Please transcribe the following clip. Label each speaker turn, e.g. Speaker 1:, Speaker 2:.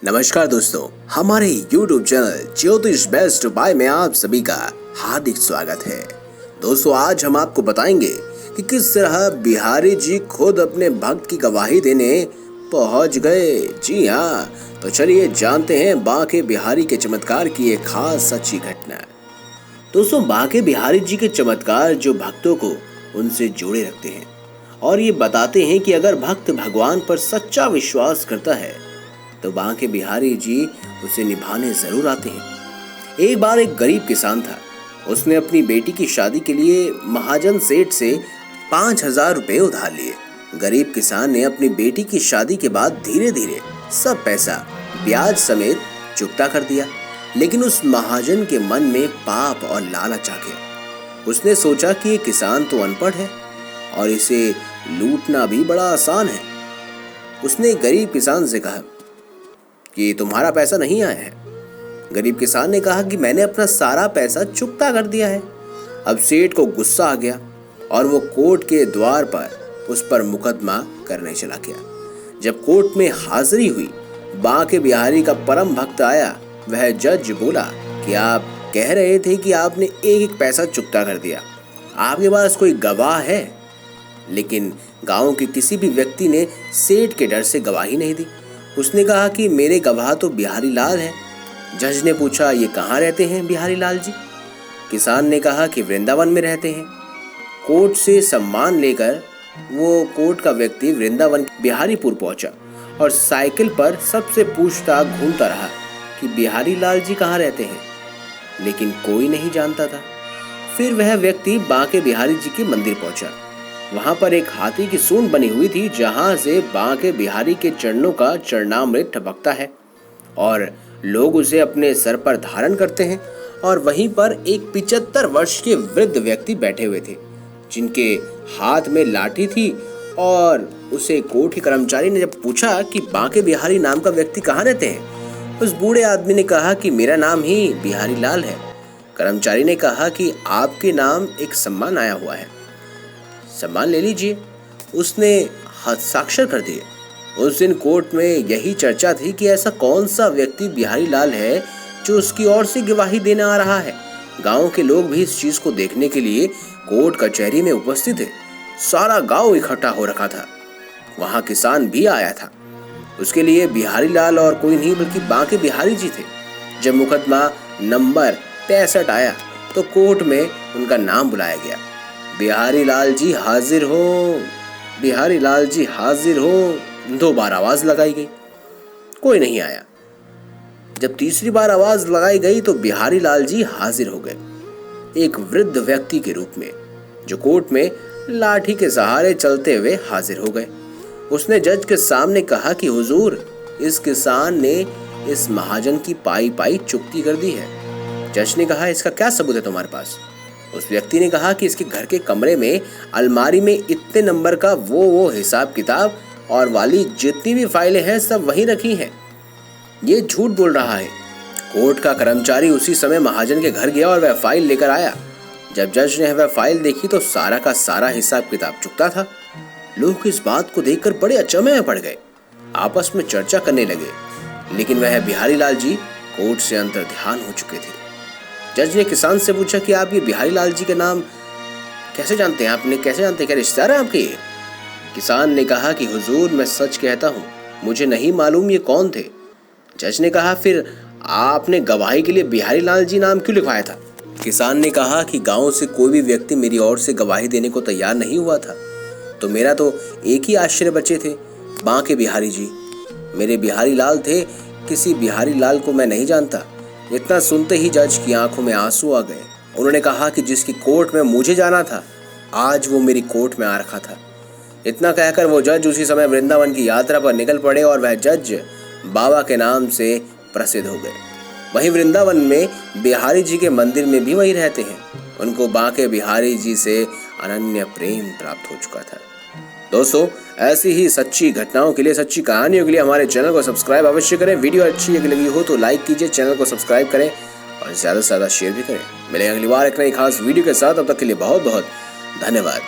Speaker 1: नमस्कार दोस्तों, हमारे YouTube चैनल ज्योतिष बेस्ट बाय में आप सभी का हार्दिक स्वागत है। दोस्तों, आज हम आपको बताएंगे कि किस तरह बिहारी जी खुद अपने भक्त की गवाही देने पहुंच गए। जी हाँ, तो चलिए जानते हैं बांके बिहारी के चमत्कार की एक खास सच्ची घटना। दोस्तों, बांके बिहारी जी के चमत्कार जो भक्तों को उनसे जोड़े रखते हैं और ये बताते हैं कि अगर भक्त भगवान पर सच्चा विश्वास करता है तो बांके बिहारी जी उसे निभाने जरूर आते हैं। एक बार एक गरीब किसान था। उसने अपनी बेटी की शादी के लिए महाजन सेठ से 5,000 रुपए उधार लिए। गरीब किसान ने अपनी बेटी की शादी के बाद धीरे धीरे सब पैसा ब्याज समेत चुकता कर दिया। लेकिन उस महाजन के मन में पाप और लालच आ गया। उसने सोचा कि ये किसान तो अनपढ़ है और इसे लूटना भी बड़ा आसान है। उसने गरीब किसान से कहा कि तुम्हारा पैसा नहीं आया है। गरीब किसान ने कहा कि मैंने अपना सारा पैसा चुकता कर दिया है। अब सेठ को गुस्सा आ गया और वो कोर्ट के द्वार पर उस पर मुकदमा करने चला गया। जब कोर्ट में हाजिरी हुई, बांके बिहारी का परम भक्त आया। वह जज बोला कि आप कह रहे थे कि आपने एक एक पैसा चुकता कर दिया, आपके पास कोई गवाह है? लेकिन गांव के किसी भी व्यक्ति ने सेठ के डर से गवाही नहीं दी। उसने कहा कि मेरे गवाह तो बिहारी लाल हैं। जज ने पूछा, ये कहाँ रहते हैं बिहारी लाल जी? किसान ने कहा कि वृंदावन में रहते हैं। कोर्ट से सम्मान लेकर वो कोर्ट का व्यक्ति वृंदावन बिहारीपुर पहुंचा और साइकिल पर सबसे पूछता घूमता रहा कि बिहारी लाल जी कहाँ रहते हैं, लेकिन कोई नहीं जानता था। फिर वह व्यक्ति बांके बिहारी जी के मंदिर पहुंचा। वहां पर एक हाथी की सूंड बनी हुई थी, जहां से बांके बिहारी के चरणों का चरणामृत टपकता है और लोग उसे अपने सर पर धारण करते हैं। और वहीं पर एक 75 वर्ष के वृद्ध व्यक्ति बैठे हुए थे, जिनके हाथ में लाठी थी। और उसे कोर्ट के कर्मचारी ने जब पूछा कि बांके बिहारी नाम का व्यक्ति कहाँ रहते हैं, उस बूढ़े आदमी ने कहा कि मेरा नाम ही बिहारी लाल है। कर्मचारी ने कहा कि आपके नाम एक सम्मान आया हुआ है, सम्मान ले लीजिए। उसने हस्ताक्षर कर दिए। उस दिन कोर्ट में यही चर्चा थी कि ऐसा कौन सा व्यक्ति बिहारी लाल है जो उसकी ओर से गवाही देने आ रहा है। गांव के लोग भी इस चीज को देखने के लिए कोर्ट कचहरी में उपस्थित थे। सारा गांव इकट्ठा हो रखा था। वहां किसान भी आया था। उसके लिए बिहारी लाल और कोई नहीं बल्कि बांके बिहारी जी थे। जब मुकदमा नंबर 65 आया तो कोर्ट में उनका नाम बुलाया गया। बिहारी लाल जी हाजिर हो, बिहारी लाल जी हाजिर हो। 2 बार आवाज लगाई गई, कोई नहीं आया। जब तीसरी बार आवाज लगाई गई तो बिहारी लाल जी हाजिर हो गए, एक वृद्ध व्यक्ति के रूप में, जो कोर्ट में लाठी के सहारे चलते हुए हाजिर हो गए। उसने जज के सामने कहा कि हुजूर, इस किसान ने इस महाजन की पाई पाई चुकती कर दी है। जज ने कहा, इसका क्या सबूत है तुम्हारे पास? उस व्यक्ति ने कहा कि इसके घर के कमरे में अलमारी में इतने नंबर का वो हिसाब किताब और वाली जितनी भी फाइलें हैं सब वहीं रखी हैं। ये झूठ बोल रहा है। कोर्ट का कर्मचारी उसी समय महाजन के घर गया और वह फाइल लेकर आया। जब जज ने वह फाइल देखी तो सारा का सारा हिसाब किताब चुकता था। लोग इस बात को देखकर बड़े अचंभे में पड़ गए, आपस में चर्चा करने लगे। लेकिन वह बिहारी लाल जी कोर्ट से अंतर्ध्यान हो चुके थे। जज ने किसान से पूछा कि आप ये बिहारी लाल जी के नाम कैसे जानते हैं? आपने कैसे जानते हैं? क्या रिश्तेदार है आपके? किसान ने कहा कि हुजूर, मैं सच कहता हूँ, मुझे नहीं मालूम ये कौन थे। जज ने कहा, फिर आपने गवाही के लिए बिहारी लाल जी नाम क्यों लिखवाया था? किसान ने कहा कि गांव से कोई भी व्यक्ति मेरी ओर से गवाही देने को तैयार नहीं हुआ था, तो मेरा तो एक ही आश्रय बचे थे, बांके बिहारी जी। मेरे बिहारी लाल थे, किसी बिहारी लाल को मैं नहीं जानता। इतना सुनते ही जज की आंखों में आंसू आ गए। उन्होंने कहा कि जिसकी कोर्ट में मुझे जाना था, आज वो मेरी कोर्ट में आ रखा था। इतना कहकर वो जज उसी समय वृंदावन की यात्रा पर निकल पड़े और वह जज बाबा के नाम से प्रसिद्ध हो गए। वहीं वृंदावन में बिहारी जी के मंदिर में भी वही रहते हैं। उनको बांके बिहारी जी से अनन्य प्रेम प्राप्त हो चुका था। दोस्तों, ऐसी ही सच्ची घटनाओं के लिए, सच्ची कहानियों के लिए हमारे चैनल को सब्सक्राइब अवश्य करें। वीडियो अच्छी लगी हो तो लाइक कीजिए, चैनल को सब्सक्राइब करें और ज़्यादा से ज़्यादा शेयर भी करें। मिलेंगे अगली बार एक नई खास वीडियो के साथ। तब तक के लिए बहुत बहुत धन्यवाद।